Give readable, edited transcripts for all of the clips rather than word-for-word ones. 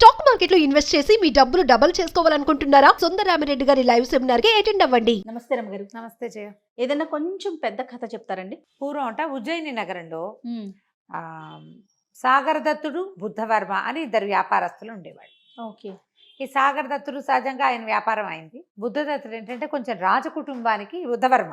Stock మార్కెట్లో invest చేసి మీ డబ్బులు డబుల్ చేసుకోవాలనుకుంటున్నారా? సుందరరామిరెడ్డి గారి లైవ్ సెమినార్ కి అటెండ్ అవ్వండి. నమస్తే రమ్మగారు. నమస్తే జయ. ఏదైనా కొంచెం పెద్ద కథ చెప్తారండి? పూర్వం అంట ఉజ్జయిని నగరంలో ఆ, సాగర్ దత్తుడు బుద్ధవర్మ అని ఇద్దరు వ్యాపారస్తులు ఉండేవాళ్ళు. ఓకే. ఈ సాగర్ దత్తుడు సహజంగా ఆయన వ్యాపారం అయింది. బుద్ధదత్తుడు ఏంటంటే కొంచెం రాజకుటుంబానికి, బుద్ధవర్మ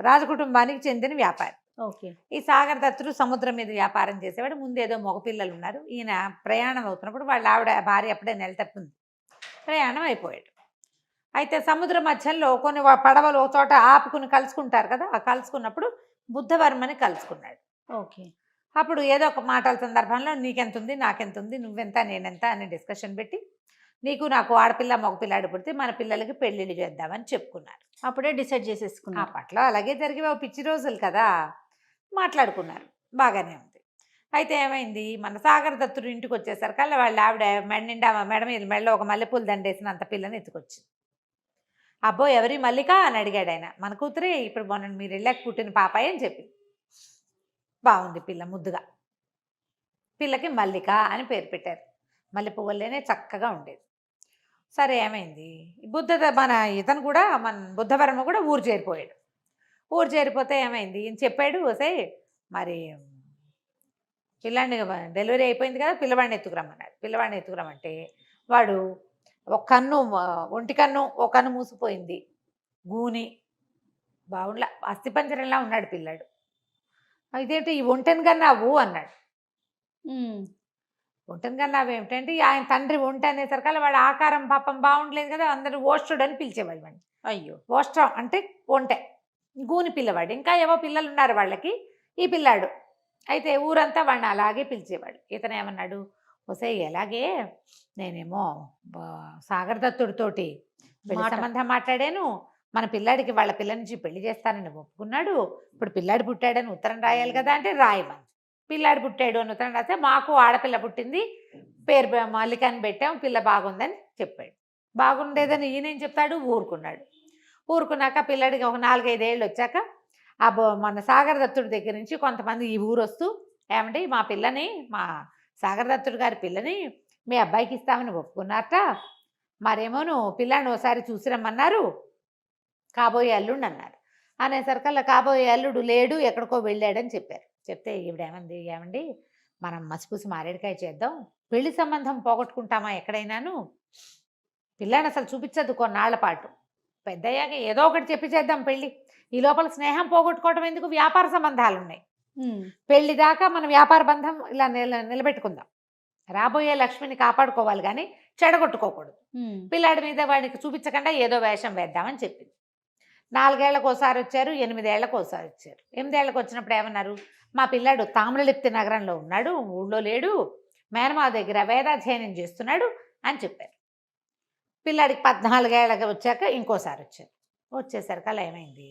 రాజకుటుంబానికి చెందిన వ్యాపారి. ఓకే. ఈ సాగర్ దత్తుడు సముద్రం మీద వ్యాపారం చేసేవాడు. ముందు ఏదో మగపిల్లలు ఉన్నారు. ఈయన ప్రయాణం అవుతున్నప్పుడు వాళ్ళ ఆవిడ భార్య అప్పుడే నెల తప్పింది, ప్రయాణం అయిపోయాడు. అయితే సముద్ర మధ్యంలో కొన్ని పడవలు ఒక చోట ఆపుకుని కలుసుకుంటారు కదా, ఆ కలుసుకున్నప్పుడు బుద్ధవర్మని కలుసుకున్నాడు. ఓకే. అప్పుడు ఏదో ఒక మాటల సందర్భంలో నీకెంత ఉంది, నాకెంత ఉంది, నువ్వెంత నేనెంత అని డిస్కషన్ పెట్టి నీకు నాకు ఆడపిల్ల మగపిల్లాడు పుడితే మన పిల్లలకి పెళ్ళిళ్ళు చేద్దామని చెప్పుకున్నారు. అప్పుడే డిసైడ్ ఆ చేసేసుకున్నా. పట్ల అలాగే జరిగి పిచ్చి రోజులు కదా, మాట్లాడుకున్నారు, బాగానే ఉంది. అయితే ఏమైంది, మన సాగర్ దత్తుడు ఇంటికి వచ్చేసరికల్లా వాళ్ళ ఆవిడ మెడ మీద మెడలో ఒక మల్లెపూలు దండేసినంత పిల్లని ఎత్తుకొచ్చింది. అబ్బో ఎవరి మల్లిక అని అడిగాడు ఆయన. మన కూతురే, ఇప్పుడు మొన్న మీరు వెళ్ళాక పుట్టిన పాపాయి అని చెప్పింది. బాగుంది పిల్ల, ముద్దుగా. పిల్లకి మల్లిక అని పేరు పెట్టారు. మల్లె పువ్వులేనే చక్కగా ఉండేది. సరే ఏమైంది, మన ఇతను కూడా, మన బుద్ధవర్మ కూడా ఊరు చేరిపోయాడు. ఊరు చేరిపోతే ఏమైంది, ఈయన చెప్పాడు, వసే మరి పిల్లాడిని డెలివరీ అయిపోయింది కదా, పిల్లవాడిని ఎత్తుకురమ్మన్నాడు. పిల్లవాడిని ఎత్తుకురమ్మంటే వాడు ఒక కన్ను, ఒంటి కన్ను ఒక కన్ను మూసిపోయింది, గూని బాగుండ్లా అస్థిపంజరంలా ఉన్నాడు పిల్లాడు. ఇదేంటి ఈ ఒంటెని కన్నావు అన్నాడు. ఒంటెని కన్నావు ఏమిటంటే ఆయన తండ్రి ఒంటె అనేసరికల్లా వాడు ఆకారం పాపం బాగుండలేదు కదా, అందరూ ఓష్టుడు అని పిలిచేవాళ్ళు వాడిని. అయ్యో. ఓష్టం అంటే ఒంటె, గూని పిల్లవాడు. ఇంకా ఏవో పిల్లలు ఉన్నారు వాళ్ళకి, ఈ పిల్లాడు. అయితే ఊరంతా వాడిని అలాగే పిలిచేవాడు. ఇతను ఏమన్నాడు, వసే ఎలాగే నేనేమో సాగర్ దత్తుడితోటి పెళ్లి సంబంధం మాట్లాడాను, మన పిల్లాడికి వాళ్ళ పిల్ల నుంచి పెళ్లి చేస్తానని ఒప్పుకున్నాడు, ఇప్పుడు పిల్లాడు పుట్టాడని ఉత్తరం రాయాలి కదా అంటే రాయమని. పిల్లాడు పుట్టాడు అని ఉత్తరం రాస్తే మాకు ఆడపిల్ల పుట్టింది, పేరు మల్లిక అని పెట్టాం, పిల్ల బాగుందని చెప్పాడు. బాగుండేదని ఈయనేం చెప్తాడు, ఊరుకున్నాడు. ఊరుకున్నాక పిల్లాడికి ఒక 4-5 ఏళ్ళు వచ్చాక మన సాగర్ దత్తుడి దగ్గర నుంచి కొంతమంది ఈ ఊరు వస్తూ, ఏమంటే మా పిల్లని, మా సాగర్ దత్తుడు గారి పిల్లని మీ అబ్బాయికి ఇస్తామని ఒప్పుకున్నారట, మరేమోను పిల్లాడిని ఒకసారి చూసిరమ్మన్నారు, కాబోయే అల్లుడు అన్నారు. అనేసరికల్లా కాబోయే అల్లుడు లేడు, ఎక్కడికో వెళ్ళాడని చెప్పారు. చెప్తే ఈవిడేమంది, ఏమండి మనం మసిపూసి మారేడుకాయ చేద్దాం, పెళ్లి సంబంధం పోగొట్టుకుంటామా ఎక్కడైనాను, పిల్లాడిని అసలు చూపించద్దు కొన్నాళ్ల పాటు, పెద్దయ్యాక ఏదో ఒకటి చెప్పి చేద్దాం పెళ్ళి, ఈ లోపల స్నేహం పోగొట్టుకోవడం ఎందుకు, వ్యాపార సంబంధాలు ఉన్నాయి, పెళ్లి దాకా మన వ్యాపార బంధం ఇలా నిలబెట్టుకుందాం, రాబోయే లక్ష్మిని కాపాడుకోవాలి కానీ చెడగొట్టుకోకూడదు, పిల్లాడి మీద వాడికి చూపించకుండా ఏదో వేషం వేద్దామని చెప్పింది. 4 ఏళ్లకు ఒకసారి వచ్చారు, 8 ఏళ్లకు ఒకసారి వచ్చారు. 8 ఏళ్లకు వచ్చినప్పుడు ఏమన్నారు, మా పిల్లాడు తామ్రలిప్తి నగరంలో ఉన్నాడు, ఊళ్ళో లేడు, మేనమావ దగ్గర వేదాధ్యయనం చేస్తున్నాడు అని చెప్పారు. పిల్లాడికి 14 ఏళ్ళకి వచ్చాక ఇంకోసారి వచ్చారు. వచ్చేసరికల్లా ఏమైంది,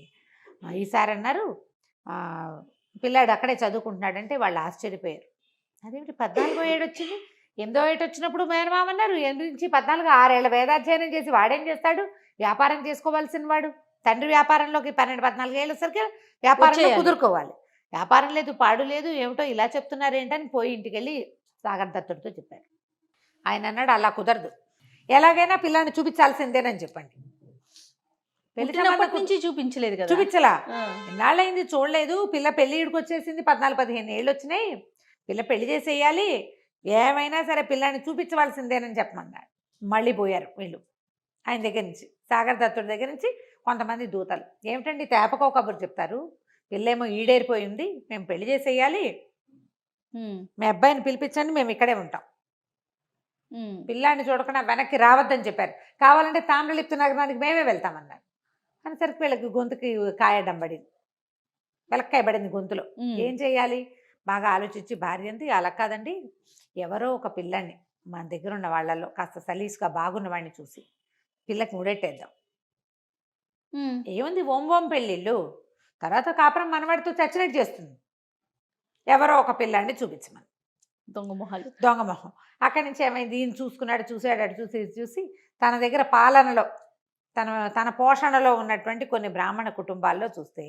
ఈసారి అన్నారు పిల్లాడు అక్కడే చదువుకుంటున్నాడంటే వాళ్ళు ఆశ్చర్యపోయారు. అదేమిటి 14వ ఏడు వచ్చింది, 8వ ఏడు వచ్చినప్పుడు మేనమామ అన్నారు, 8 నుంచి 14, 6 ఏళ్ళ వేదాధ్యయనం చేసి వాడేం చేస్తాడు, వ్యాపారం చేసుకోవాల్సిన వాడు, తండ్రి వ్యాపారంలోకి 12-14 ఏళ్ళ సరికి వ్యాపారంలో కుదురుకోవాలి, వ్యాపారం లేదు పాడు లేదు, ఏమిటో ఇలా చెప్తున్నారు ఏంటని పోయి ఇంటికి వెళ్ళి సాగర్ దత్తుడితో చెప్పారు. ఆయన అన్నాడు, అలా కుదరదు, ఎలాగైనా పిల్లాన్ని చూపించాల్సిందేనని చెప్పండి. పెళ్లి నుంచి చూపించలేదు కదా, చూపించలా, ఎన్నాళ్ళైంది చూడలేదు, పిల్ల పెళ్లి ఇడికి వచ్చేసింది, 14-15 ఏళ్ళు వచ్చినాయి, పిల్ల పెళ్లి చేసేయాలి, ఏమైనా సరే పిల్లాన్ని చూపించవలసిందేనని చెప్పమన్నాడు. మళ్ళీ పోయారు వీళ్ళు ఆయన దగ్గర నుంచి, సాగర్ దత్తుడి దగ్గర నుంచి కొంతమంది దూతలు. ఏమిటండి తేపకో కబురు చెప్తారు, పిల్లేమో ఈడేరిపోయింది, మేము పెళ్లి చేసేయాలి, మీ అబ్బాయిని పిలిపించండి, మేము ఇక్కడే ఉంటాం, పిల్లాన్ని చూడకుండా వెనక్కి రావద్దని చెప్పారు. కావాలంటే తామ్రలిప్తి నగరానికి మేమే వెళ్తామన్నారు. అనేసరికి వీళ్ళకి గొంతుకి కాయడం పడింది, వెలక్కాయ పడింది గొంతులో. ఏం చేయాలి, బాగా ఆలోచించి భార్య అంది, అలా కాదండి, ఎవరో ఒక పిల్లాన్ని మన దగ్గర ఉన్న వాళ్ళల్లో కాస్త సలీసుగా బాగున్న వాడిని చూసి పిల్లకి ముడెట్టేద్దాం, ఏముంది ఓం పెళ్ళిళ్ళు, తర్వాత కాపురం మనవాడితో చచ్చినట్టు చేస్తుంది, ఎవరో ఒక పిల్లాన్ని చూపించమని. దొంగ మొహం. అక్కడి నుంచి ఏమైంది, ఈయన చూసుకున్నాడు, చూసాడు, అటు చూసి చూసి తన దగ్గర పాలనలో తన పోషణలో ఉన్నటువంటి కొన్ని బ్రాహ్మణ కుటుంబాల్లో చూస్తే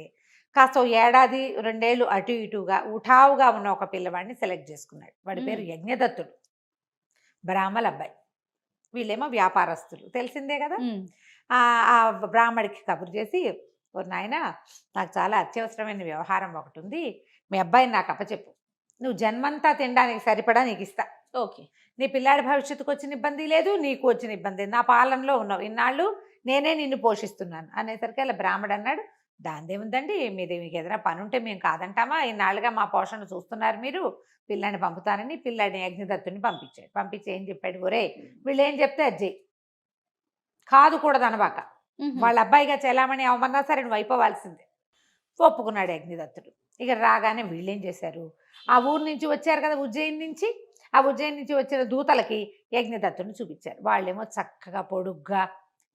కాస్త 1-2 ఏళ్ళు అటు ఇటుగా ఉఠావుగా ఉన్న ఒక పిల్లవాడిని సెలెక్ట్ చేసుకున్నాడు. వాడి పేరు యజ్ఞదత్తుడు. బ్రాహ్మల అబ్బాయి, వీళ్ళేమో వ్యాపారస్తులు, తెలిసిందే కదా. ఉమ్. ఆ బ్రాహ్మడికి కబురు చేసి, ఓ నాయన, నాకు చాలా అత్యవసరమైన వ్యవహారం ఒకటి ఉంది, మీ అబ్బాయిని నాకు అప్పచెప్పు, నువ్వు జన్మంతా తినడానికి సరిపడా నీకు ఇస్తా, ఓకే. నీ పిల్లాడి భవిష్యత్తుకు వచ్చిన ఇబ్బంది లేదు, నీకు వచ్చిన ఇబ్బంది, నా పాలనలో ఉన్నావు, ఇన్నాళ్ళు నేనే నిన్ను పోషిస్తున్నాను అనేసరికి అలా బ్రాహ్మడు అన్నాడు, దాందేముందండి, మీకు ఏదైనా పని ఉంటే మేము కాదంటామా, ఇన్నాళ్ళుగా మా పోషణ చూస్తున్నారు మీరు, పిల్లాడిని పంపుతానని పిల్లాడిని అగ్నిదత్తుని పంపించాడు. పంపించి ఏం చెప్పాడు, ఒరే వీళ్ళు ఏం చెప్తే అది చెయ్యి, కాదు కూడదు అనబాక, వాళ్ళ అబ్బాయిగా చెలామణి అవమన్నా సరే నువ్వు అయిపోవాల్సిందే. ఒప్పుకున్నాడు అగ్నిదత్తుడు. ఇక రాగానే వీళ్ళేం చేశారు, ఆ ఊరు నుంచి వచ్చారు కదా ఉజ్జయిని నుంచి, ఆ ఉజ్జయిని నుంచి వచ్చిన దూతలకి అగ్నిదత్తుని చూపించారు. వాళ్ళేమో చక్కగా పొడుగ్గా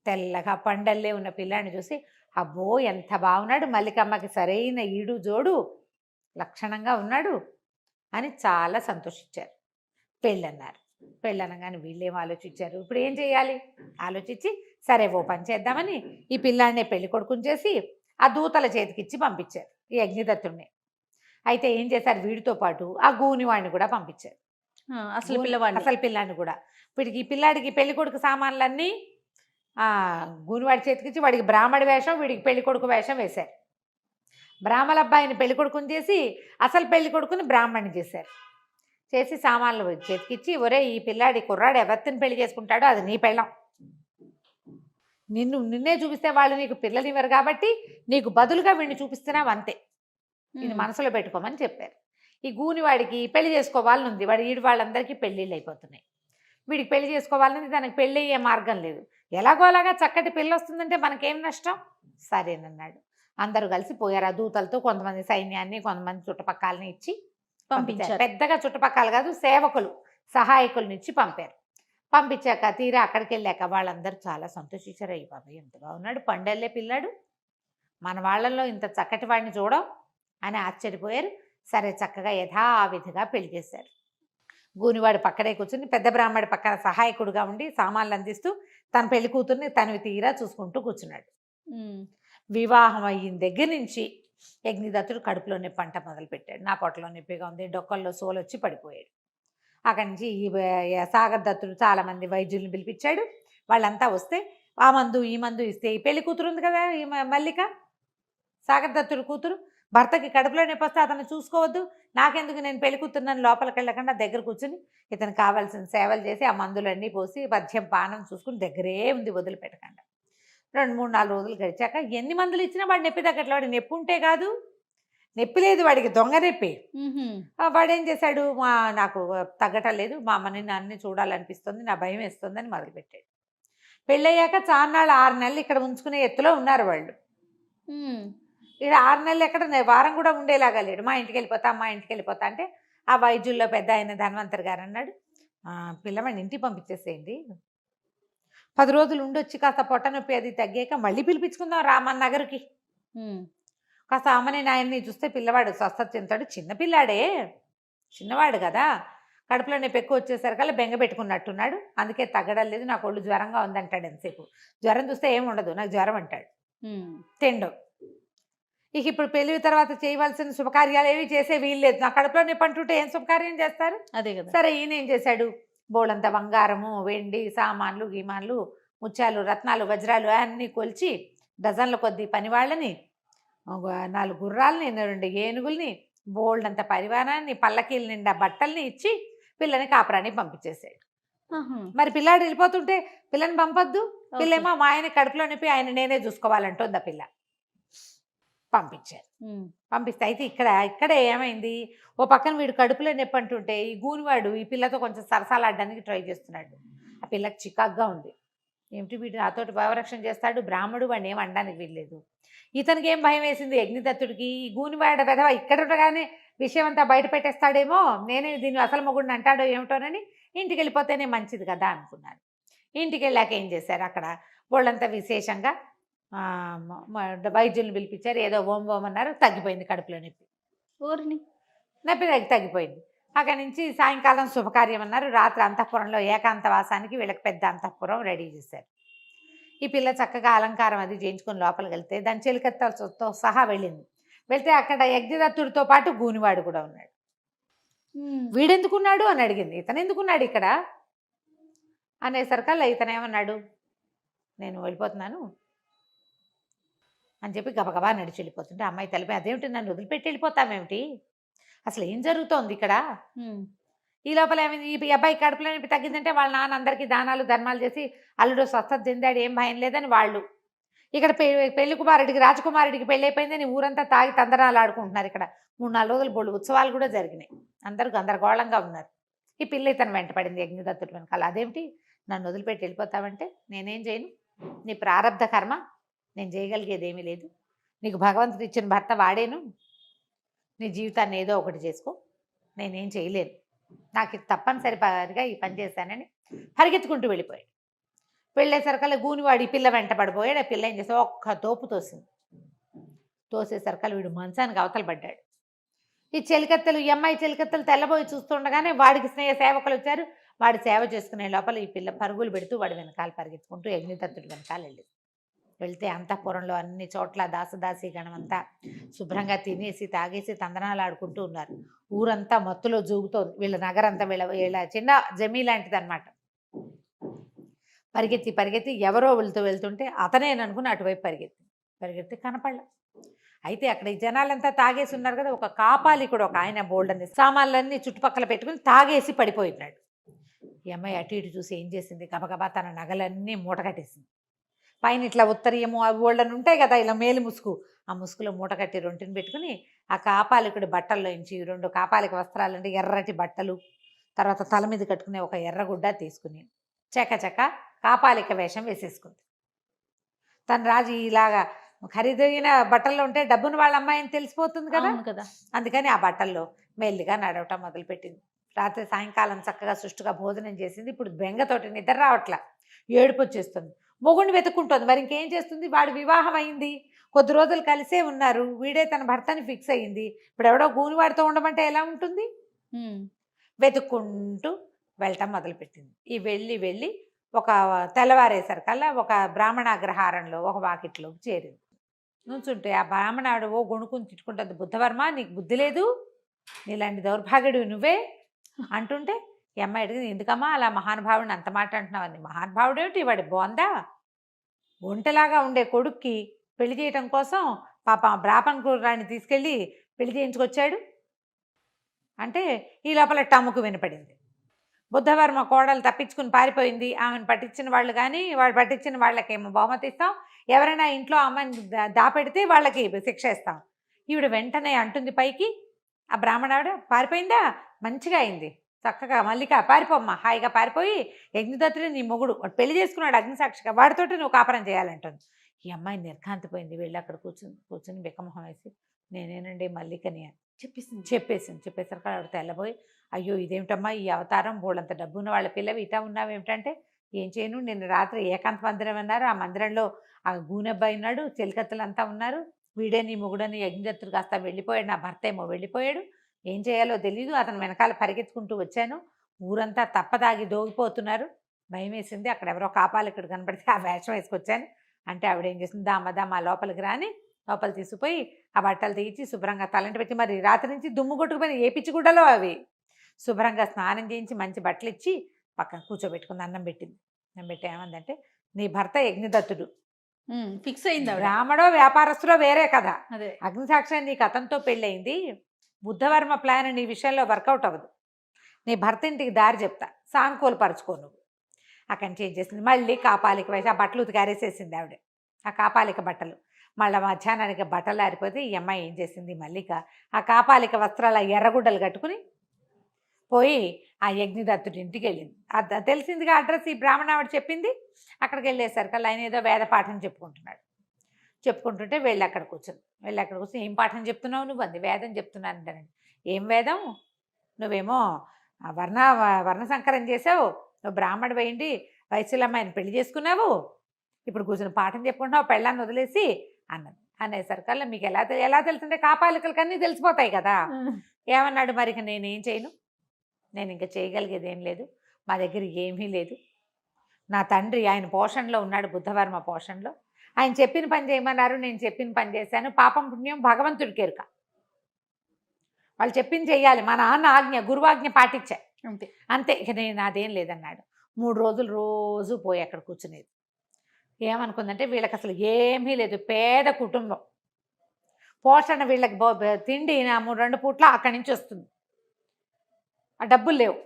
తెల్లగా పండల్లే ఉన్న పిల్లాడిని చూసి, అబ్బో ఎంత బాగున్నాడు, మల్లికమ్మకి సరైన ఈడు జోడు, లక్షణంగా ఉన్నాడు అని చాలా సంతోషించారు. పెళ్ళన్నారు. పెళ్ళనగానే వీళ్ళేం ఆలోచించారు, ఇప్పుడు ఏం చేయాలి ఆలోచించి, సరే ఓ పని చేద్దామని ఈ పిల్లాడినే పెళ్లి కొడుకుని చేసి ఆ దూతల చేతికిచ్చి పంపించారు ఈ అగ్నిదత్తుడిని. అయితే ఏం చేశారు, వీడితో పాటు ఆ గూనివాడిని కూడా పంపించారు, అసలు పిల్లవాడిని. అసలు పిల్లాడిని కూడా. వీడికి ఈ పిల్లాడికి పెళ్లి కొడుకు సామాన్లన్నీ గూనివాడి చేతికిచ్చి, వాడికి బ్రాహ్మడి వేషం, వీడికి పెళ్లి కొడుకు వేషం వేశారు. బ్రాహ్మణ అబ్బాయిని పెళ్లి కొడుకుని చేసి అసలు పెళ్లి కొడుకుని బ్రాహ్మణ్ణి చేశారు. చేసి సామాన్లు చేతికిచ్చి, ఒరే ఈ పిల్లాడి కుర్రాడు ఎవరిని పెళ్లి చేసుకుంటాడో అది నీ పెళ్ళం, నిన్నే చూపిస్తే వాళ్ళు నీకు పిల్లలు ఇవ్వరు కాబట్టి నీకు బదులుగా వీడిని చూపిస్తున్నావు అంతే, ఇది మనసులో పెట్టుకోమని చెప్పారు. ఈ గూనివాడికి పెళ్లి చేసుకోవాలని ఉంది, ఈడు వాళ్ళందరికీ పెళ్ళిళ్ళు అయిపోతున్నాయి, వీడికి పెళ్లి చేసుకోవాలని, దానికి పెళ్ళి అయ్యే మార్గం లేదు, ఎలాగోలాగా చక్కటి పెళ్ళి వస్తుందంటే మనకేం నష్టం, సరేనన్నాడు. అందరూ కలిసి పోయారు. ఆ దూతలతో కొంతమంది సైన్యాన్ని, కొంతమంది చుట్టుపక్కలని ఇచ్చి పంపించారు. పెద్దగా చుట్టుపక్కల కాదు, సేవకులు సహాయకులను ఇచ్చి పంపారు. పంపించాక తీరా అక్కడికి వెళ్ళాక వాళ్ళందరూ చాలా సంతోషించారు. అయ్యి బాబాయ్ ఎంత బాగున్నాడు, పండెళ్ళే పిల్లాడు, మన వాళ్ళల్లో ఇంత చక్కటి వాడిని చూడం అని ఆశ్చర్యపోయారు. సరే చక్కగా యథావిధిగా పెళ్లి చేశారు. గూనివాడు పక్కనే కూర్చుని పెద్ద బ్రాహ్మడి పక్కన సహాయకుడుగా ఉండి సామాన్లు అందిస్తూ తన పెళ్లి కూతుర్ని తనవి తీరా చూసుకుంటూ కూర్చున్నాడు. వివాహం అయిన దగ్గర నుంచి అగ్నిదత్తుడు కడుపులో నొప్పి అంట మొదలుపెట్టాడు. నా పొట్టలో నొప్పిగా ఉంది, డొక్కల్లో సోలు వచ్చి పడిపోయాడు. అక్కడి నుంచి ఈ సాగర్ దత్తుడు చాలామంది వైద్యుల్ని పిలిపించాడు. వాళ్ళంతా వస్తే ఆ మందు ఈ మందు ఇస్తే, ఈ పెళ్లి కూతురు ఉంది కదా ఈ మల్లిక, సాగర్ దత్తుడు కూతురు, భర్తకి కడుపులో నొప్పి వస్తే అతను చూసుకోవద్దు, నాకెందుకు, నేను పెళ్లి కూతురున్నాను, లోపలికి వెళ్ళకుండా దగ్గర కూర్చుని ఇతనికి కావాల్సిన సేవలు చేసి ఆ మందులన్నీ పోసి మద్యం పానం చూసుకుని దగ్గరే ఉంది, వదిలిపెట్టకుండా. 2-3-4 రోజులు గడిచాక ఎన్ని మందులు ఇచ్చినా వాడు నొప్పి తగ్గట్లే. వాడికి నొప్పి ఉంటే కాదు, నొప్పి లేదు వాడికి, దొంగ నొప్పి. వాడేం చేశాడు, నాకు తగ్గటం లేదు, మా అమ్మని నాన్ని చూడాలనిపిస్తుంది, నా భయం వేస్తుందని మొదలుపెట్టాడు. పెళ్ళయ్యాక చాన్నాళ్ళు 6 నెలలు ఇక్కడ ఉంచుకునే ఎత్తులో ఉన్నారు వాళ్ళు. ఇక్కడ 6 నెలలు ఎక్కడ, వారం కూడా ఉండేలాగా లేడు. మా ఇంటికి వెళ్ళిపోతా అంటే ఆ వైద్యుల్లో పెద్ద ఆయన ధన్వంతరి గారు అన్నాడు, పిల్లవాడిని ఇంటికి పంపించేసేయండి, 10 రోజులు ఉండొచ్చి కాస్త పొట్ట నొప్పి అది తగ్గాక మళ్ళీ పిలిపించుకుందాం రామన్ నగర్కి, కాస్త అమ్మని నాయన్ని చూస్తే పిల్లవాడు స్వస్థత చెందుతాడు, చిన్నపిల్లాడే, చిన్నవాడు కదా, కడుపులో నొప్పి ఎక్కువ వచ్చేసరికల్లా బెంగ పెట్టుకున్నట్టున్నాడు, అందుకే తగ్గడం లేదు, నాకు ఒళ్ళు జ్వరంగా ఉందంటాడు. ఎంతసేపు జ్వరం చూస్తే ఏమి ఉండదు, నాకు జ్వరం అంటాడు, తిండు. ఇక ఇప్పుడు పెళ్లి తర్వాత చేయవలసిన శుభకార్యాలు ఏవి చేసే వీలు లేదు, నా కడుపులో నొప్పి అంటుంటే ఏం శుభకార్యం చేస్తారు, అదే కదా. సరే ఈయన ఏం చేశాడు, బోళంత బంగారము, వెండి సామాన్లు, గీమాన్లు, ముత్యాలు, రత్నాలు, వజ్రాలు అన్నీ కొలిచి డజన్ల కొద్ది పనివాళ్ళని, 4 గుర్రాలని, 2 ఏనుగుల్ని, బోల్డంత పరివారాన్ని, పల్లకీల నిండా బట్టల్ని ఇచ్చి పిల్లని కాపురానికి పంపించేసాడు. మరి పిల్లాడు వెళ్ళిపోతుంటే పిల్లని పంపొద్దు, పిల్లేమో మా ఆయన కడుపులో నొప్పి ఆయన నేనే చూసుకోవాలంటుంది ఆ పిల్ల. పంపించారు. పంపిస్తే అయితే ఇక్కడ ఏమైంది, ఓ పక్కన వీడు కడుపులో నొప్పి అంటుంటే ఈ గూనివాడు ఈ పిల్లతో కొంచెం సరసాలాడడానికి ట్రై చేస్తున్నాడు. ఆ పిల్లకి చికాగ్గా ఉంది, ఏమిటి వీడు నాతోటి భావరక్షణ చేస్తాడు, బ్రాహ్మడు వాడిని ఏం అనడానికి వీల్లేదు. ఇతనికి ఏం భయం వేసింది అగ్నిదత్తుడికి, ఈ గూనివాడ వెధవ ఇక్కడ ఉండగానే విషయం అంతా బయట పెట్టేస్తాడేమో, నేనే దీన్ని అసలు మొగుడిని అంటాడో ఏమిటోనని ఇంటికి వెళ్ళిపోతేనే మంచిది కదా అనుకున్నాను. ఇంటికి వెళ్ళాక ఏం చేశారు, అక్కడ వాళ్ళంతా విశేషంగా వైద్యుల్ని పిలిపించారు, ఏదో ఓం అన్నారు, తగ్గిపోయింది కడుపులో నొప్పి, నొప్పి తగ్గిపోయింది. అక్కడి నుంచి సాయంకాలం శుభకార్యం అన్నారు, రాత్రి అంతఃపురంలో ఏకాంతవాసానికి వీళ్ళకి పెద్ద అంతఃపురం రెడీ చేశారు. ఈ పిల్ల చక్కగా అలంకారం అది చేయించుకొని లోపలికి వెళ్తే దాని చెలికత్తతో సహా వెళ్ళింది. వెళ్తే అక్కడ అగ్నిదత్తుడితో పాటు గూనివాడు కూడా ఉన్నాడు. వీడెందుకున్నాడు అని అడిగింది. ఇతను ఎందుకున్నాడు ఇక్కడ, అనేసరికల్లా ఇతను ఏమన్నాడు, నేను వెళ్ళిపోతున్నాను అని చెప్పి గబగబా నడిచి వెళ్ళిపోతుంటే అమ్మాయి తలిపి, అదేమిటి నన్ను వదిలిపెట్టి వెళ్ళిపోతామేమిటి, అసలు ఏం జరుగుతోంది ఇక్కడ. ఈ లోపల ఏమైంది, ఈ అబ్బాయి కడుపులో నొప్పి తగ్గిందంటే వాళ్ళ నాన్న అందరికీ దానాలు ధర్మాలు చేసి అల్లుడు స్వస్థత చెందాడు, ఏం భయం లేదని వాళ్ళు. ఇక్కడ పెళ్లి కుమారుడికి రాజకుమారుడికి పెళ్ళి అయిపోయిందని ఊరంతా తాగి తందనాలు ఆడుకుంటున్నారు. ఇక్కడ 3-4 రోజులు బోళ్ళు ఉత్సవాలు కూడా జరిగినాయి. అందరూ గందరగోళంగా ఉన్నారు. ఈ పిల్ల ఇతను వెంట పడింది యజ్ఞదత్తుడి వెనకాల. అదేమిటి నన్ను వదిలిపెట్టి వెళ్ళిపోతావంటే, నేనేం చేయను, నీ ప్రారంధ కర్మ, నేను చేయగలిగేది ఏమీ లేదు, నీకు భగవంతుడు ఇచ్చిన భర్త వాడేను, నీ జీవితాన్ని ఏదో ఒకటి చేసుకో, నేనేం చేయలేను, నాకు ఇది తప్పనిసరిగా ఈ పని చేశానని పరిగెత్తుకుంటూ వెళ్ళిపోయాడు. వెళ్ళేసరికల్లా గూనివాడు ఈ పిల్ల వెంట పడిపోయాడు. ఆ పిల్ల ఏం చేస్తే ఒక్క తోపు తోసింది. తోసేసరికల్లా వీడు మంచానికి అవతల పడ్డాడు. ఈ చెలికత్తెలు, ఈ అమ్మాయి చెలికత్తెలు తెల్లబోయి చూస్తుండగానే వాడికి స్నేహ సేవకులు వచ్చారు. వాడి సేవ చేసుకునే లోపల ఈ పిల్ల పరుగులు పెడుతూ వాడి వెనకాల పరిగెత్తుకుంటూ యజ్ఞదత్తుడి వెనకాల వెళ్ళింది. వెళ్తే అంతఃపురంలో అన్ని చోట్ల దాసదాసి గణమంతా శుభ్రంగా తినేసి తాగేసి తందనాలు ఆడుకుంటూ ఉన్నారు. ఊరంతా మత్తులో జూగుతోంది. వీళ్ళ నగరంతా వీళ్ళ చిన్న జమీ లాంటిది అనమాట. పరిగెత్తి పరిగెత్తి ఎవరో వెళ్తుంటే అతనేననుకుని అటువైపు పరిగెత్తి కనపడలే. అయితే అక్కడ ఈ జనాలంతా తాగేసి ఉన్నారు కదా, ఒక కాపాలికుడు ఒక ఆయన బోల్డని సామాన్లన్నీ చుట్టుపక్కల పెట్టుకుని తాగేసి పడిపోయినాడు. ఈ అమ్మాయి అటు ఇటు చూసి ఏం చేసింది, గబగబా తన నగలన్నీ మూట కట్టేసింది. పైన ఇట్లా ఉత్తరీయము అవి బోల్డని ఉంటాయి కదా, ఇలా మేలు ముసుగు, ఆ ముసుగులో మూట కట్టి రొంటిని పెట్టుకుని ఆ కాపాలికుడి బట్టల్లో నుంచి 2 కాపాలిక వస్త్రాలంటే ఎర్రటి బట్టలు, తర్వాత తల మీద కట్టుకునే ఒక ఎర్రగుడ్డ తీసుకుని చకచక కాపాలిక వేషం వేసేసుకుంది. తన రాజు ఇలాగా ఖరీదైన బట్టల్లో ఉంటే డబ్బును వాళ్ళ అమ్మాయిని తెలిసిపోతుంది కదా, అందుకని ఆ బట్టల్లో మెల్లిగా నడవటం మొదలుపెట్టింది. రాత్రి సాయంకాలం చక్కగా సుష్టుగా భోజనం చేసింది. ఇప్పుడు బెంగతోటి నిద్ర రావట్లా, ఏడుపు వచ్చేస్తుంది. మొగుడిని వెతుక్కుంటుంది. మరి ఇంకేం చేస్తుంది, వాడి వివాహం అయింది, కొద్ది రోజులు కలిసే ఉన్నారు, వీడే తన భర్తని ఫిక్స్ అయ్యింది. ఇప్పుడు ఎవడో గూనివాడితో ఉండమంటే ఎలా ఉంటుంది, వెతుక్కుంటూ వెళ్ళటం మొదలుపెట్టింది. ఈ వెళ్ళి ఒక తెల్లవారేసరికల్లా ఒక బ్రాహ్మణ అగ్రహారంలో ఒక వాకిట్లో చేరింది. నుంచుంటే ఆ బ్రాహ్మణాడు ఓ గొణుకుని తిట్టుకుంటుంది, బుద్ధవర్మ నీకు బుద్ధి లేదు, నీలాంటి దౌర్భాగ్యుడు నువ్వే అంటుంటే ఈ అమ్మాయి అడిగింది, ఎందుకమ్మా అలా మహానుభావుడిని అంత మాట అంటున్నావని. మహానుభావుడు ఏమిటి, వాడి బోందా, ఒంటలాగా ఉండే కొడుక్కి పెళ్లి చేయటం కోసం పాప బ్రాహ్మణ కుర్రాన్ని తీసుకెళ్ళి పెళ్లి చేయించుకొచ్చాడు అంటే ఈ లోపల టమ్ముకు వినపడింది. బుద్ధవర్మ కోడలు తప్పించుకుని పారిపోయింది, ఆమెను పట్టించిన వాళ్ళు కానీ వాడు పట్టించిన వాళ్ళకేమో బహుమతి ఇస్తాం, ఎవరైనా ఇంట్లో అమ్మని దాపెడితే వాళ్ళకి శిక్ష ఇస్తాం. ఈవిడ వెంటనే అంటుంది పైకి, ఆ బ్రాహ్మణావిడ పారిపోయిందా, మంచిగా అయింది, చక్కగా మల్లిక పారిపోమ్మా, హాయిగా పారిపోయి యజ్ఞదత్తుడు నీ మొగుడు వాడు పెళ్లి చేసుకున్నాడు అగ్నిసాక్షిగా, వాడితోటి నువ్వు కాపురం చేయాలంటుంది. ఈ అమ్మాయి నిర్ఘాంతపోయింది. వెళ్ళి అక్కడ కూర్చుని బిక్కమొహం వేసి, నేనేనండి మల్లికని అని చెప్పేసరికి ఆవిడ తెల్లబోయి, అయ్యో ఇదేమిటమ్మా ఈ అవతారం, బోళ్ళంత డబ్బున్న వాళ్ళ పిల్లవి ఇటా ఉన్నావు ఏమిటంటే, ఏం చేయను, నిన్న రాత్రి ఏకాంత మందిరం అన్నారు, ఆ మందిరంలో ఆ గూనెబ్బాయి ఉన్నాడు, చెలికత్తలంతా ఉన్నారు, వీడే నీ మొగుడని యజ్ఞదత్తుడు కాస్త వెళ్ళిపోయాడు, నా భర్త ఏమో వెళ్ళిపోయాడు, ఏం చేయాలో తెలీదు, అతను వెనకాల పరిగెత్తుకుంటూ వచ్చాను, ఊరంతా తప్పదాగి దోగిపోతున్నారు, భయం వేసింది, అక్కడ ఎవరో కాపాలికుడు కనపడితే ఆ వేషం వేసుకొచ్చాను అంటే ఆవిడ ఏం చేసింది, దామా లోపలికి రాని లోపల తీసుకుపోయి ఆ బట్టలు తీయించి శుభ్రంగా తలంటి పెట్టి, మరి రాత్రి నుంచి దుమ్ము కొట్టుకుపోయిన ఏ పిచ్చిగుడ్డలో అవి శుభ్రంగా స్నానం చేయించి మంచి బట్టలు ఇచ్చి పక్కన కూర్చోబెట్టుకుంది, అన్నం పెట్టింది. అన్నం పెట్టి ఏమందంటే, నీ భర్త యజ్ఞదత్తుడు ఫిక్స్ అయింది, రామడో వ్యాపారస్తులో వేరే కదా, అదే అగ్నిసాక్షి నీకు అతనితో పెళ్ళయింది, బుద్ధవర్మ ప్లాన్ నీ విషయంలో వర్కౌట్ అవ్వదు, నీ భర్త ఇంటికి దారి చెప్తా, సానుకూలపరచుకో నువ్వు. అక్కడి నుంచి ఏం చేసింది, మళ్ళీ కాపాలిక వేసి ఆ బట్టలు ఉతికారేసేసింది ఆవిడ, ఆ కాపాలిక బట్టలు. మళ్ళీ మధ్యాహ్నానికి బట్టలు ఆరిపోతే ఈ అమ్మాయి ఏం చేసింది, మల్లిక ఆ కాపాలిక వస్త్రాల ఎర్రగుడ్డలు కట్టుకుని పోయి ఆ యజ్ఞదత్తుడి ఇంటికి వెళ్ళింది. తెలిసిందిగా అడ్రస్ ఈ బ్రాహ్మణావిడ చెప్పింది. అక్కడికి వెళ్ళేసరికి ఆయన ఏదో వేద పాఠం చెప్పుకుంటుంటే వెళ్ళి అక్కడ కూర్చొని ఏం పాఠం చెప్తున్నావు నువ్వు అంది. వేదం చెప్తున్నాను అంటానండి. ఏం వేదం, నువ్వేమో వర్ణ సంకరం చేసావు, నువ్వు బ్రాహ్మణ వేయండి వైశ్యులమ్మాయిని పెళ్లి చేసుకున్నావు, ఇప్పుడు కూర్చొని పాఠం చెప్పుకుంటున్నావు పెళ్ళాన్ని వదిలేసి అన్నది. అనేసరికల్లా మీకు ఎలా తెలుస్తుంటే కాపాలికలకి అన్నీ తెలిసిపోతాయి కదా. ఏమన్నాడు, మరి నేనేం చేయను, నేను ఇంకా చేయగలిగేది ఏం లేదు, మా దగ్గర ఏమీ లేదు, నా తండ్రి ఆయన పోషణలో ఉన్నాడు, బుద్ధవర్మ పోషణలో, ఆయన చెప్పిన పని చేయమన్నారు, నేను చెప్పిన పని చేశాను, పాపం పుణ్యం భగవంతుడికి ఎరుక, వాళ్ళు చెప్పింది చెయ్యాలి, మా నాన్న ఆజ్ఞ గురువాజ్ఞ పాటించా అంతే, ఇక నేను నాదేం లేదన్నాడు. 3 రోజులు రోజు పోయి అక్కడ కూర్చునేది. ఏమనుకుందంటే వీళ్ళకి అసలు ఏమీ లేదు, పేద కుటుంబం. పోషణ వీళ్ళకి తిండి నా 2 పూట్ల అక్కడి నుంచి వస్తుంది. ఆ డబ్బులు లేవు,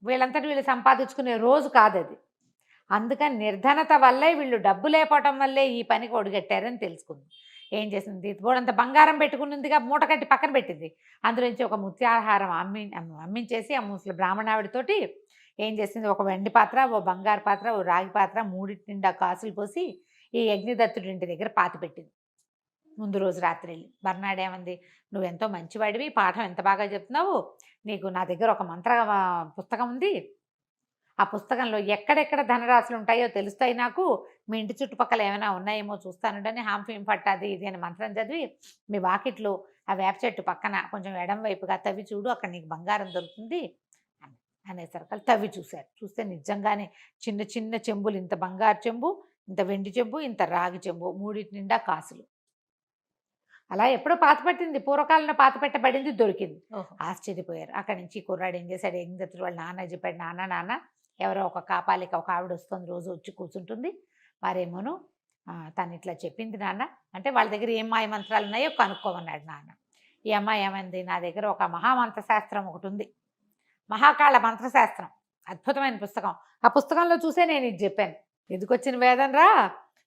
వీళ్ళంతటి వీళ్ళు సంపాదించుకునే రోజు కాదు అది. అందుకని నిర్ధనత వల్లే వీళ్ళు డబ్బు లేకపోవటం వల్లే ఈ పనికి ఒడిగట్టారని తెలుసుకుంది. ఏం చేసింది, బోడంత బంగారం పెట్టుకున్నదిగా మూట కట్టి పక్కన పెట్టింది. అందులోంచి ఒక ముత్యాహారం అమ్మించేసి ఆ ముసలి బ్రాహ్మణావిడితోటి ఏం చేసింది, ఒక వెండి పాత్ర, ఓ బంగారు పాత్ర, ఓ రాగి పాత్ర, 3 నిండా కాసులు పోసి ఈ యజ్ఞదత్తుడి ఇంటి దగ్గర పాతి పెట్టింది. ముందు రోజు రాత్రి వెళ్ళి మర్నాడు ఏమంది, నువ్వెంతో మంచివాడివి, పాఠం ఎంత బాగా చెప్తున్నావు, నీకు నా దగ్గర ఒక మంత్ర పుస్తకం ఉంది, ఆ పుస్తకంలో ఎక్కడెక్కడ ధనరాశులు ఉంటాయో తెలుస్తాయి నాకు, మీ ఇంటి చుట్టుపక్కల ఏమైనా ఉన్నాయేమో చూస్తానుండని హాంఫీం పట్టాది ఇది అని మంత్రం చదివి మీ వాకిట్లో ఆ వేప చెట్టు పక్కన కొంచెం ఎడం వైపుగా తవ్వి చూడు, అక్కడ నీకు బంగారం దొరుకుతుంది అనేసరికి తవ్వి చూశారు. చూస్తే నిజంగానే చిన్న చిన్న చెంబులు, ఇంత బంగారు చెంబు, ఇంత వెండి చెంబు, ఇంత రాగి చెంబు, 3 నిండా కాసులు. అలా ఎప్పుడో పాతపెట్టింది, పూర్వకాలంలో పాతపెట్టబడింది దొరికింది. ఆశ్చర్యపోయారు. అక్కడి నుంచి కుర్రాడు ఏం చేశాడు, యజ్ఞదత్తుడు వాళ్ళ నాన్న చెప్పాడు, నాన్న ఎవరో ఒక కాపాలిక ఒక ఆవిడ వస్తుంది, రోజు వచ్చి కూర్చుంటుంది, మరేమోను తను ఇట్లా చెప్పింది నాన్న అంటే, వాళ్ళ దగ్గర ఏం మాయ మంత్రాలు ఉన్నాయో కనుక్కోమన్నాడు నాన్న. ఈ అమ్మాయి ఏమైంది, నా దగ్గర ఒక మహామంత్రశాస్త్రం ఒకటి ఉంది, మహాకాళ మంత్రశాస్త్రం, అద్భుతమైన పుస్తకం, ఆ పుస్తకంలో చూసే నేను ఇది చెప్పాను. ఎందుకు వచ్చిన వేదన రా,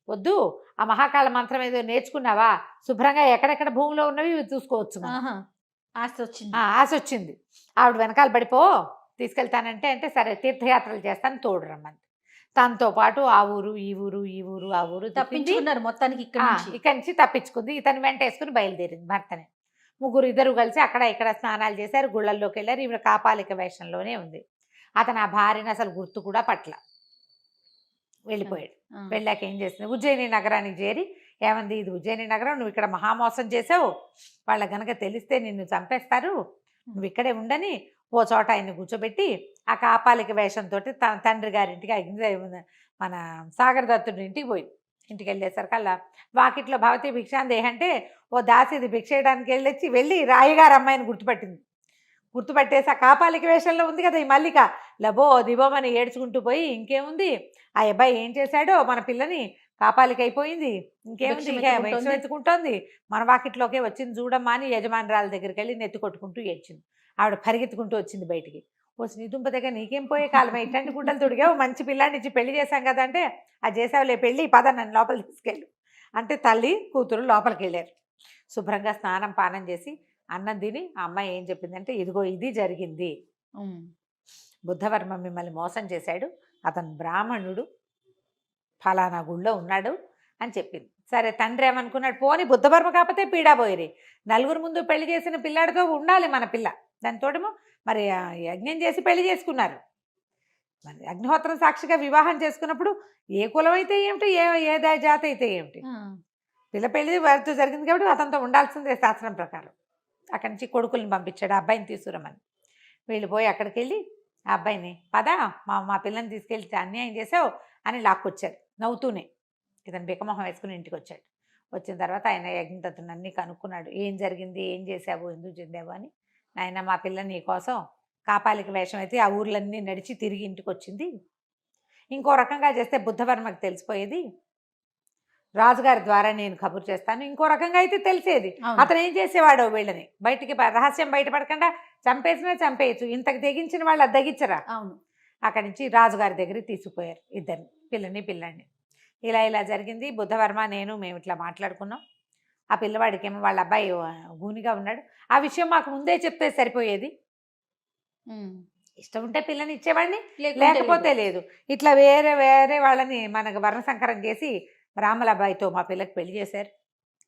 వద్దు, ఆ మహాకాళ మంత్రం ఏదో నేర్చుకున్నావా, శుభ్రంగా ఎక్కడెక్కడ భూమిలో ఉన్నవి చూసుకోవచ్చు. ఆశ వచ్చింది, ఆవిడ వెనకాల పడిపో, తీసుకెళ్తానంటే సరే తీర్థయాత్రలు చేస్తాను, తోడు రమ్మని. తనతో పాటు ఆ ఊరు ఈ ఊరు ఈ ఊరు ఆ ఊరు తప్పించుకున్నారు మొత్తానికి. ఇక్కడి నుంచి తప్పించుకుంది, ఇతను వెంట వేసుకుని బయలుదేరింది భర్తని. ఇద్దరు కలిసి అక్కడ ఇక్కడ స్నానాలు చేశారు, గుళ్ళల్లోకి వెళ్ళారు. ఈవిడ కాపాలిక వేషంలోనే ఉంది. అతను ఆ భార్యను అసలు గుర్తు కూడా పట్ల వెళ్ళిపోయాడు. వెళ్ళాక ఏం చేసింది, ఉజ్జయిని నగరానికి చేరి, ఏమంది, ఇది ఉజ్జయిని నగరం, నువ్వు ఇక్కడ మహామోసం చేసావు, వాళ్ళ గనక తెలిస్తే నిన్ను చంపేస్తారు, నువ్వు ఇక్కడే ఉండని ఓ చోట ఆయన్ని కూర్చోబెట్టి ఆ కాపాలిక వేషంతో తన తండ్రి గారింటికి మన సాగర దత్తుడి ఇంటికి పోయింది. ఇంటికి వెళ్ళేసరికల్లా వాకిట్లో భవతి భిక్షాందేహి అంటే ఓ దాసిది భిక్ష వేయడానికి వెళ్ళి రాయిగారు అమ్మాయిని గుర్తుపట్టేసి ఆ కాపాలిక వేషంలో ఉంది కదా ఈ మల్లిక, లబో దిబోమని ఏడ్చుకుంటూ పోయి, ఇంకేముంది ఆ అబ్బాయి ఏం చేశాడో, మన పిల్లని కాపాలిక అయిపోయింది, ఇంకేముంది భిక్ష ఎత్తుకుంటోంది, మన వాకిట్లోకే వచ్చింది చూడమ్మా అని యజమానురాల దగ్గరికి వెళ్ళి నెత్తి కొట్టుకుంటూ ఏడ్చింది. ఆవిడ పరిగెత్తుకుంటూ వచ్చింది బయటికి. వచ్చి నీ దుంప దగ్గర నీకేం పోయే కాలం, ఇట్లాంటి గుడ్డలు తొడిగావు, మంచి పిల్లాన్ని ఇచ్చి పెళ్లి చేశాం కదా అంటే, అది చేసావులే పెళ్ళి, పద నన్ను లోపల తీసుకెళ్ళు అంటే తల్లి కూతురు లోపలికి వెళ్ళారు. శుభ్రంగా స్నానం పానం చేసి అన్నం తిని ఆ అమ్మాయి ఏం చెప్పిందంటే, ఇదిగో ఇది జరిగింది, బుద్ధవర్మ మిమ్మల్ని మోసం చేశాడు, అతను బ్రాహ్మణుడు, ఫలానా గుళ్ళో ఉన్నాడు అని చెప్పింది. సరే తండ్రి ఏమనుకున్నాడు, పోని బుద్ధవర్మ కాకపోతే పీడాపోయిరి, నలుగురు ముందు పెళ్లి చేసిన పిల్లాడితో ఉండాలి మన పిల్ల, దానితోటేమో మరి యజ్ఞం చేసి పెళ్లి చేసుకున్నారు, మరి అగ్నిహోత్రం సాక్షిగా వివాహం చేసుకున్నప్పుడు ఏ కులం అయితే ఏమిటి, ఏ జాతి అయితే ఏమిటి, పిల్ల పెళ్లి వారితో జరిగింది కాబట్టి అతనితో ఉండాల్సిందే శాస్త్రం ప్రకారం. అక్కడి నుంచి కొడుకుల్ని పంపించాడు, అబ్బాయిని తీసుకురమ్మని. వీళ్ళు పోయి అక్కడికి వెళ్ళి ఆ అబ్బాయిని, పదా మా పిల్లని తీసుకెళ్ళి అన్యాయం చేసావు అని లాక్కొచ్చారు నవ్వుతూనే. ఇతను బికమొహం వేసుకుని ఇంటికి వచ్చాడు. వచ్చిన తర్వాత ఆయన యజ్ఞదత్తుని అన్నీ కనుక్కున్నాడు, ఏం జరిగింది, ఏం చేసావు, ఎందుకు చెందావు అని. నాయన మా పిల్ల నీ కోసం కాపాలిక వేషం అయితే ఆ ఊర్లన్నీ నడిచి తిరిగి ఇంటికి వచ్చింది, ఇంకో రకంగా చేస్తే బుద్ధవర్మకి తెలిసిపోయేది, రాజుగారి ద్వారా నేను కబురు చేస్తాను, ఇంకో రకంగా అయితే తెలిసేది, అతను ఏం చేసేవాడో వీళ్ళని బయటికి రహస్యం బయటపడకుండా చంపేసినా చంపేయచ్చు, ఇంతకు తెగించిన వాళ్ళు అది తెగించరా. అవును. అక్కడి నుంచి రాజుగారి దగ్గరికి తీసుకుపోయారు ఇద్దరిని, పిల్లాన్ని. ఇలా జరిగింది, బుద్ధవర్మ మేము ఇట్లా మాట్లాడుకున్నాం, ఆ పిల్లవాడికి ఏమో వాళ్ళ అబ్బాయి గూనిగా ఉన్నాడు, ఆ విషయం మాకు ముందే చెప్తే సరిపోయేది, ఇష్టం ఉంటే పిల్లని ఇచ్చేవాడిని, లేకపోతే లేదు. ఇట్లా వేరే వాళ్ళని మనకు వర్ణసంకరం చేసి బ్రాహ్మణ అబ్బాయితో మా పిల్లకి పెళ్లి చేశారు,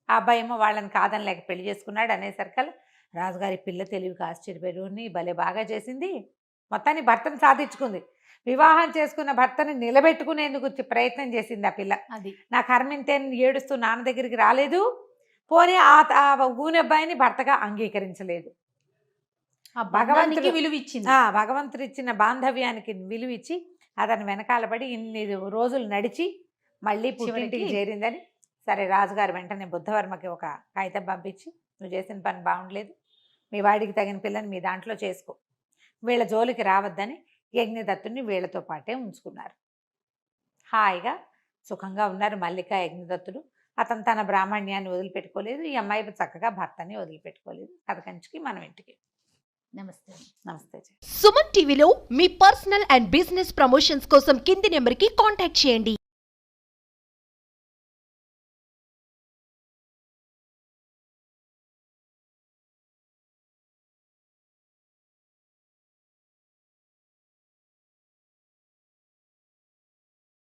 ఆ అబ్బాయి ఏమో వాళ్ళని కాదనలేక పెళ్లి చేసుకున్నాడు అనేసరికల్ రాజుగారి పిల్ల తెలివికి ఆశ్చర్యపోయి, భలే బాగా చేసింది, మొత్తాన్ని భర్తను సాధించుకుంది, వివాహం చేసుకున్న భర్తని నిలబెట్టుకునేందుకు ప్రయత్నం చేసింది ఆ పిల్ల. అది నా కర్మింతే ఏడుస్తూ నాన్న దగ్గరికి రాలేదు, పోనీ ఆ గూని అబ్బాయిని భర్తగా అంగీకరించలేదు. భగవంతుడికి విలువ ఇచ్చింది, భగవంతుడు ఇచ్చిన బాంధవ్యానికి విలువ ఇచ్చి అతను వెనకాలబడి ఇన్ని రోజులు నడిచి మళ్ళీ పుట్టింటికి చేరిందని. సరే రాజుగారు వెంటనే బుద్ధవర్మకి ఒక కాగితం పంపించి, నువ్వు చేసిన పని బాగుండలేదు, మీ వాడికి తగిన పిల్లని మీ దాంట్లో చేసుకో, వీళ్ళ జోలికి రావద్దని యజ్ఞదత్తుని వీళ్ళతో పాటే ఉంచుకున్నారు. హాయిగా సుఖంగా ఉన్నారు మల్లిక యజ్ఞదత్తుడు. అతను తన బ్రాహ్మణ్యాన్ని వదిలిపెట్టుకోలేదు, ఈ అమ్మాయి చక్కగా భర్తని వదిలిపెట్టుకోలేదు. కథ కంచికి మనం ఇంటికి. నమస్తే. నమస్తే. సుమన్ టీవీలో మీ పర్సనల్ అండ్ బిజినెస్ ప్రమోషన్స్ కోసం కింది నెంబర్కి కాంటాక్ట్ చేయండి.